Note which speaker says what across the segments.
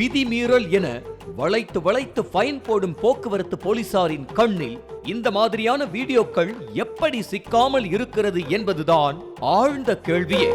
Speaker 1: விதிமீறல் என வளைத்து வளைத்து ஃபைன் போடும் போக்குவரத்து போலீசாரின் கண்ணில் இந்த மாதிரியான வீடியோக்கள் எப்படி சிக்காமல் இருக்கிறது என்பதுதான் ஆழ்ந்த கேள்வியே.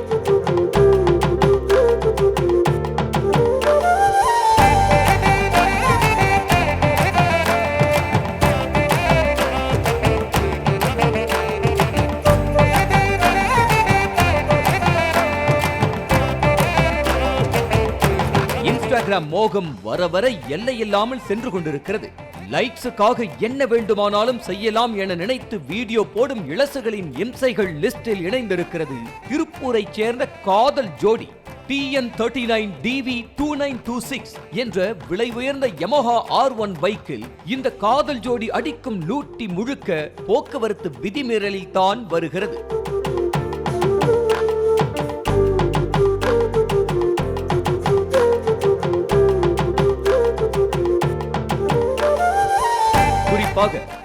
Speaker 1: இன்ஸ்டாகிராம் மோகம் வர வர எல்லையில்லாமல் சென்று கொண்டிருக்கிறது. லைக்ஸுக்காக என்ன வேண்டுமானாலும் செய்யலாம் என நினைத்து வீடியோ போடும் இளசுகளின் இம்சைகள் லிஸ்டில் இணைந்திருக்கிறது திருப்பூரைச் சேர்ந்த காதல் ஜோடி. TN39DV2926 என்ற விலை உயர்ந்த யமஹா R1 பைக்கில் இந்த காதல் ஜோடி அடிக்கும் லூட்டி முழுக்க போக்குவரத்து விதிமீறலில் தான் வருகிறது.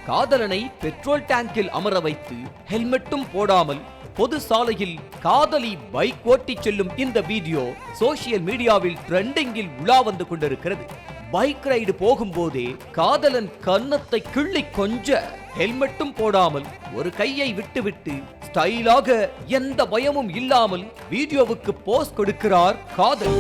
Speaker 1: காதலனை பெட்ரோல் டேங்கில் அமர வைத்து ஹெல்மெட்டும் போடாமல் பொது சாலையில் காதலி பைக் ஓட்டி செல்லும் இந்த வீடியோ சோசியல் மீடியாவில் ட்ரெண்டிங்கில் உலா வந்து கொண்டிருக்கிறது. பைக் ரைடு போகும்போதே காதலன் கன்னத்தை கிள்ளி கொஞ்ச ஹெல்மெட்டும் போடாமல் ஒரு கையை விட்டுவிட்டு ஸ்டைலாக எந்த பயமும் இல்லாமல் வீடியோவுக்கு போஸ் கொடுக்கிறார் காதலி.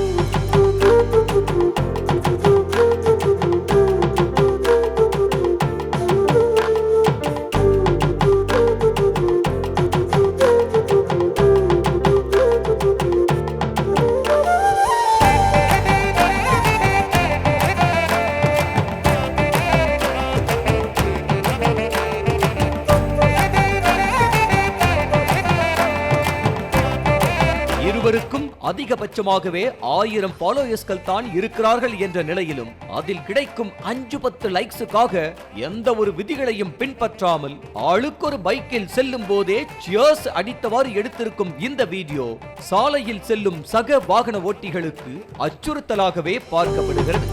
Speaker 1: இருவருக்கும் அதிகபட்சமாகவே 1000 ஃபாலோயர்ஸ்கள் தான் இருக்கிறார்கள் என்ற நிலையிலும் அதில் கிடைக்கும் 5-10 லைக்ஸுக்காக எந்த ஒரு விதிகளையும் பின்பற்றாமல் ஆளுக்கொரு பைக்கில் செல்லும் போதே சியர்ஸ் அடித்தவாறு எடுத்திருக்கும் இந்த வீடியோ சாலையில் செல்லும் சக வாகன ஓட்டிகளுக்கு அச்சுறுத்தலாகவே பார்க்கப்படுகிறது.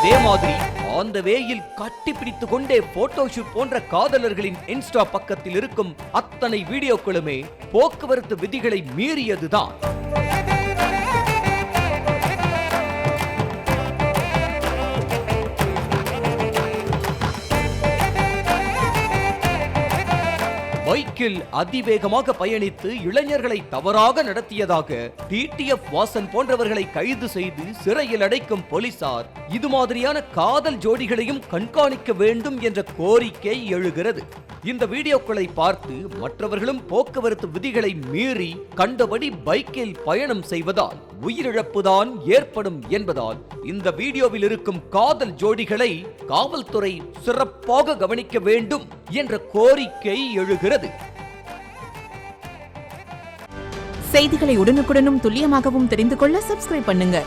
Speaker 1: இதே மாதிரி அந்த வேயில் கட்டி பிடித்துக் கொண்டே போட்டோஷூட் போன்ற காதலர்களின் இன்ஸ்டா பக்கத்தில் இருக்கும் அத்தனை வீடியோக்களுமே போக்குவரத்து விதிகளை மீறியதுதான். பைக்கில் அதிவேகமாக பயணித்து இளைஞர்களை தவறாக நடத்தியதாக டிடிஎஃப் வாசன் போன்றவர்களை கைது செய்து சிறையில் அடைக்கும் போலீசார் இது மாதிரியான காதல் ஜோடிகளையும் கண்காணிக்க வேண்டும் என்ற கோரிக்கை எழுகிறது. இந்த வீடியோக்களை பார்த்து மற்றவர்களும் போக்குவரத்து விதிகளை மீறி கண்டபடி பைக்கில் பயணம் செய்வதால் உயிரிழப்புதான் ஏற்படும் என்பதால் இந்த வீடியோவில் இருக்கும் காதல் ஜோடிகளை காவல்துறை சிறப்பாக கவனிக்க வேண்டும் என்ற கோரிக்கை எழுகிறது.
Speaker 2: செய்திகளை உடனுக்குடனும் துல்லியமாகவும் தெரிந்து கொள்ள சப்ஸ்கிரைப் பண்ணுங்க.